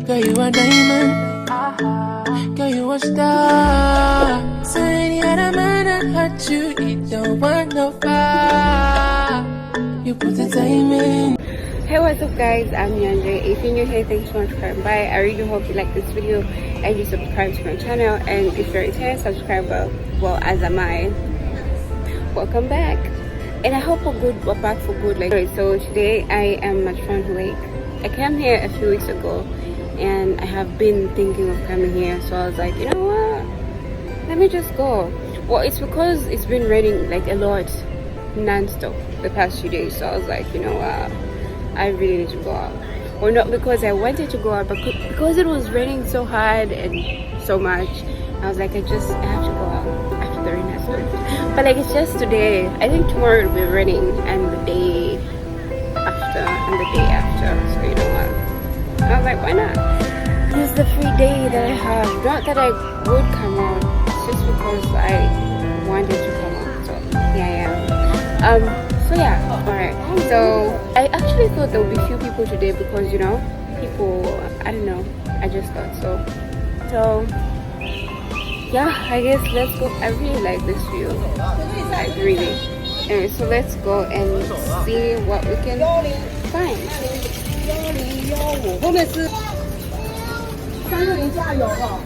Girl, you a diamond. Girl, you a star. So any other man that hurt you, it don't want no fire. You put the time in. Hey, what's up guys, I'm Nyanje. If you're new here, thanks so much for coming by. I really hope you like this video and you subscribe to my channel, and if you're a returning subscriber, well, as am I, welcome back. And I hope we're back for good. So today I am at Xuanwu Lake. I came here a few weeks ago and I have been thinking of coming here, so I was like, you know what, let me just go. Well, it's because it's been raining like a lot non-stop the past few days, so I was like, you know what, I really need to go out. Or not because I wanted to go out, but because it was raining so hard and so much, I was like, I have to go out after the rain has stopped. But like, it's just today. I think tomorrow it'll be raining, and the day after, so you know what, I was like, why not? This is the free day that I have. Not that I would come out, it's just because I wanted to come out. So yeah. So yeah, alright. So I actually thought there would be few people today because, you know, people, I don't know, I just thought so. So yeah, I guess let's go. I really like this view, like really. Anyway, so let's go and see what we can find. 后面是360加油了。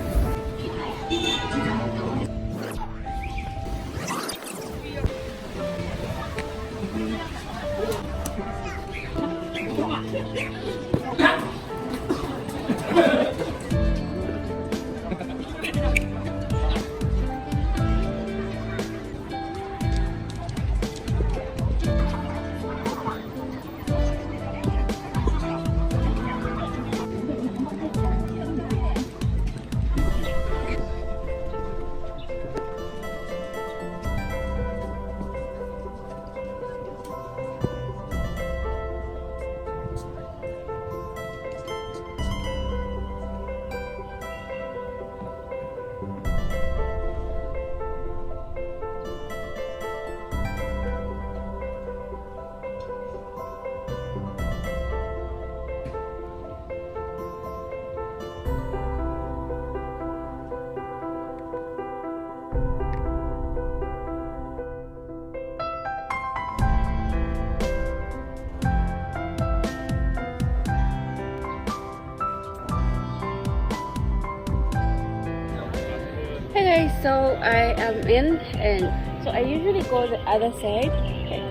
Hey guys, so I am in, and so I usually go the other side, okay,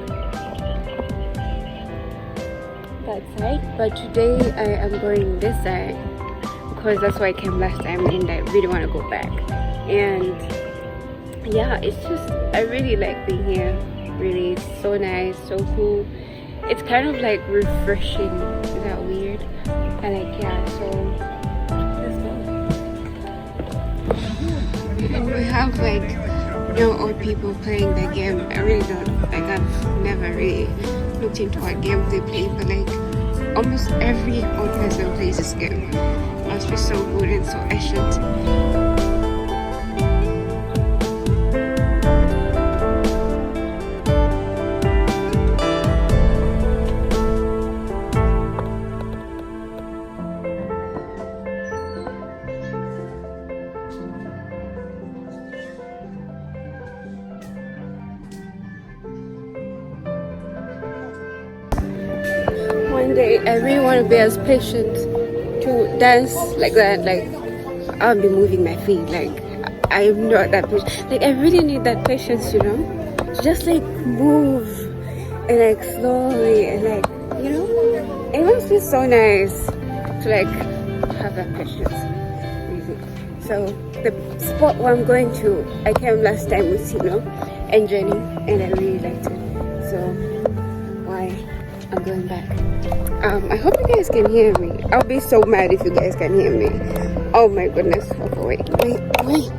that side, but today I am going this side because that's why I came last time and I really want to go back. And yeah, it's just, I really like being here. Really, it's so nice, so cool. It's kind of like refreshing. Is that weird? I like, yeah, so we have like no old people playing the game. I really don't, like, I've never really looked into what game they play, but like almost every old person plays this game. It must be so good and so ancient. One day I really want to be as patient to dance like that. Like, I'll be moving my feet, like I'm not that patient. Like, I really need that patience, you know, to just like move and like slowly and like, you know, it must be so nice to like have that patience, really. So the spot where I'm going to, I came last time with and Jenny, and I really liked it, so why I'm going back. I hope you guys can hear me. I'll be so mad if you guys can hear me. Oh my goodness. Okay, wait.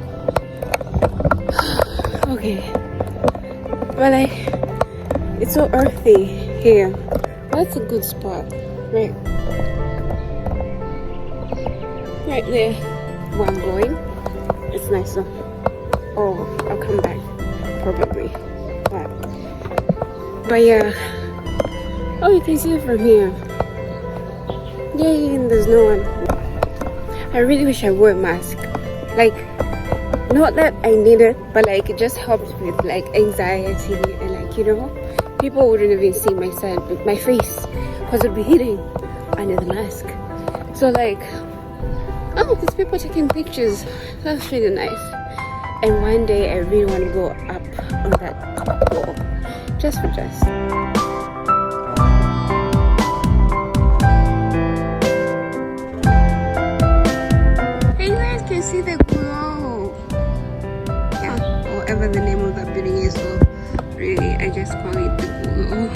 Okay. But like, it's so earthy here. That's a good spot. Right there where I'm going. It's nice though. Oh, I'll come back probably. But yeah. Oh, you can see it from here. Yay, and there's no one. I really wish I wore a mask. Like, not that I need it, but like it just helps with like anxiety and like, you know, people wouldn't even see my side, my face, because it'd be hidden under the mask. So like, oh, these people taking pictures. That's really nice. And one day I really want to go up on that wall, just for just. Hey, you guys can see the glow. Yeah, whatever the name of that building is, so really I just call it the glow.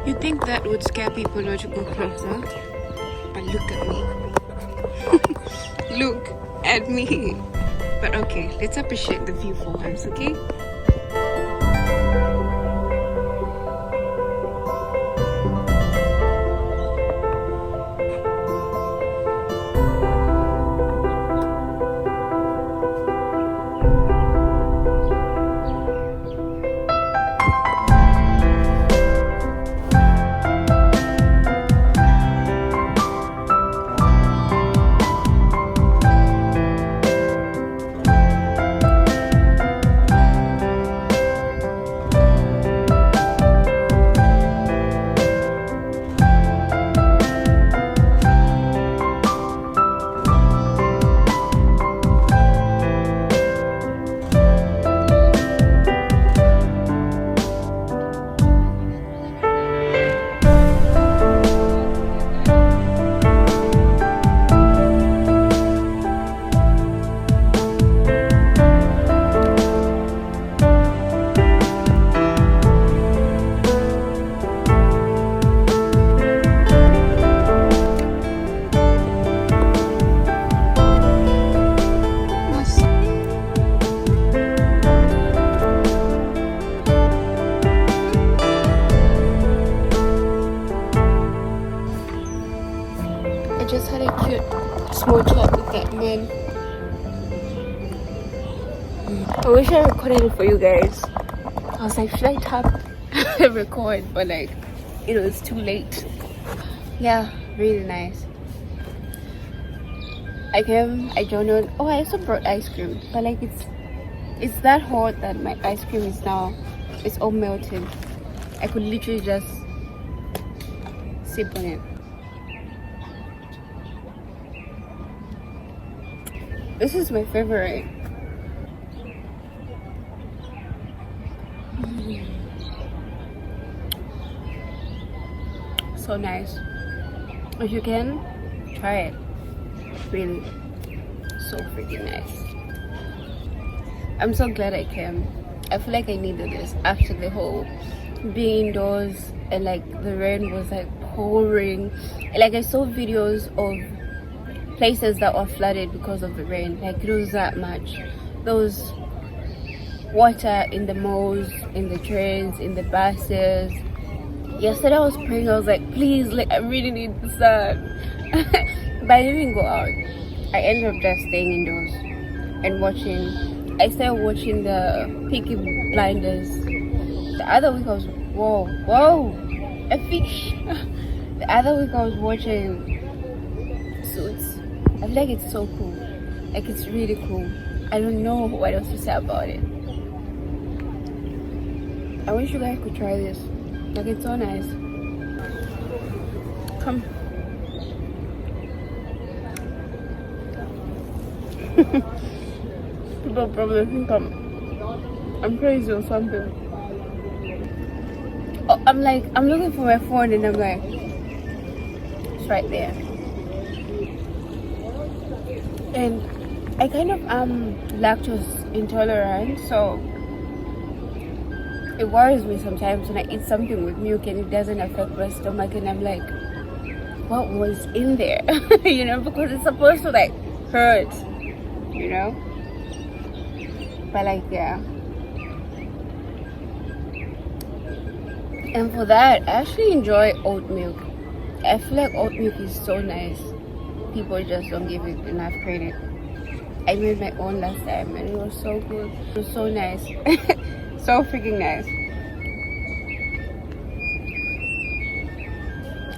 You think that would scare people not to go closer? But look at me. Look at me. But okay, let's appreciate the view for once, okay? I just had a cute small chat with that man. I wish I recorded it for you guys. I was like, should I tap and record? But like, it was too late. Yeah, really nice. I came, I journaled. Oh, I also brought ice cream, but like it's that hot that my ice cream is now, it's all melted. I could literally just sip on it. This is my favorite. So nice. If you can, try it. Really, so freaking nice. I'm so glad I came. I feel like I needed this after the whole being indoors and like the rain was like pouring. Like I saw videos of places that were flooded because of the rain. Like it was that much. There was water in the malls, in the trains, in the buses. Yesterday I was praying, I was like, please, like I really need the sun. But I didn't even go out. I ended up just staying indoors and watching. I started watching the Peaky Blinders. The other week I was, whoa, a fish. The other week I was watching Suits. I feel like it's so cool. Like it's really cool. I don't know what else to say about it. I wish you guys could try this. Like it's so nice. Come. People probably think I'm crazy or something. Oh, I'm looking for my phone and I'm like, it's right there. And I kind of am lactose intolerant, so it worries me sometimes when I eat something with milk and it doesn't affect my stomach, and I'm like, what was in there? You know, because it's supposed to like hurt, you know. But like, yeah. And for that, I actually enjoy oat milk. I feel like oat milk is so nice. People just don't give it enough credit. I made my own last time and it was so good. It was so nice. So freaking nice.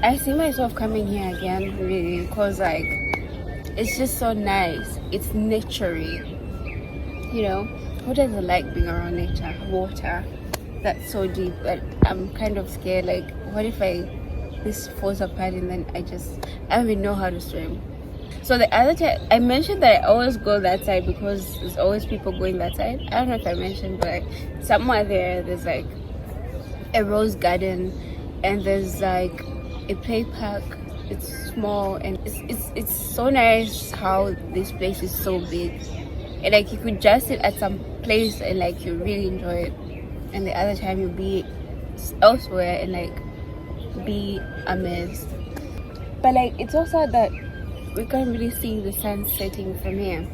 I see myself coming here again, really, because like it's just so nice. It's naturey, you know. Who doesn't like being around nature? Water that's so deep, but I'm kind of scared. Like, what if this falls apart and then I don't even know how to swim. So the other time I mentioned that I always go that side because there's always people going that side. I don't know if I mentioned, but like, somewhere there's like a rose garden and there's like a play park. It's small and it's so nice how this place is so big, and like you could just sit at some place and like you really enjoy it, and the other time you'll be elsewhere and like be amazed. But like it's also that we can't really see the sun setting from here,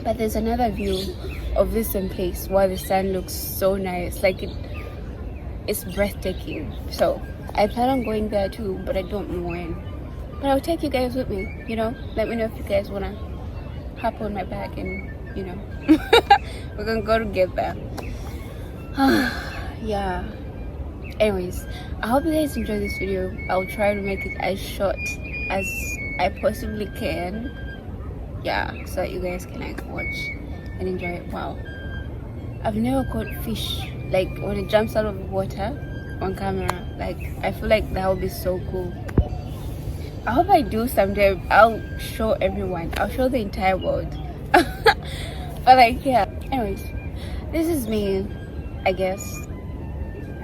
but there's another view of this same place where the sun looks so nice, like it's breathtaking. So I plan on going there too, but I don't know when. But I'll take you guys with me, you know. Let me know if you guys wanna hop on my back and, you know, we're gonna go together. Yeah. Anyways, I hope you guys enjoyed this video. I'll try to make it as short as I possibly can. Yeah, so that you guys can like watch and enjoy it. Wow. I've never caught fish like when it jumps out of the water on camera. Like I feel like that would be so cool. I hope I do someday. I'll show everyone. I'll show the entire world. But like, yeah. Anyways, this is me, I guess.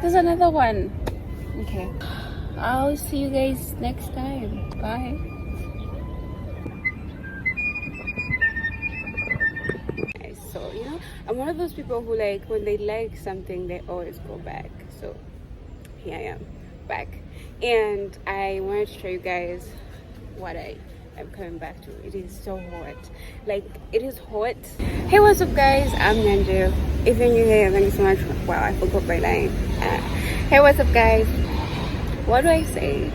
There's another one. Okay. I'll see you guys next time. Bye. So, you know, I'm one of those people who like when they like something, they always go back. So here I am, back. And I wanted to show you guys what I am coming back to. It is so hot. Like, it is hot. Hey, what's up guys? I'm Nyanje. If you're new here, thank you so much. Wow, I forgot my line. Hey, what's up guys? What do I say?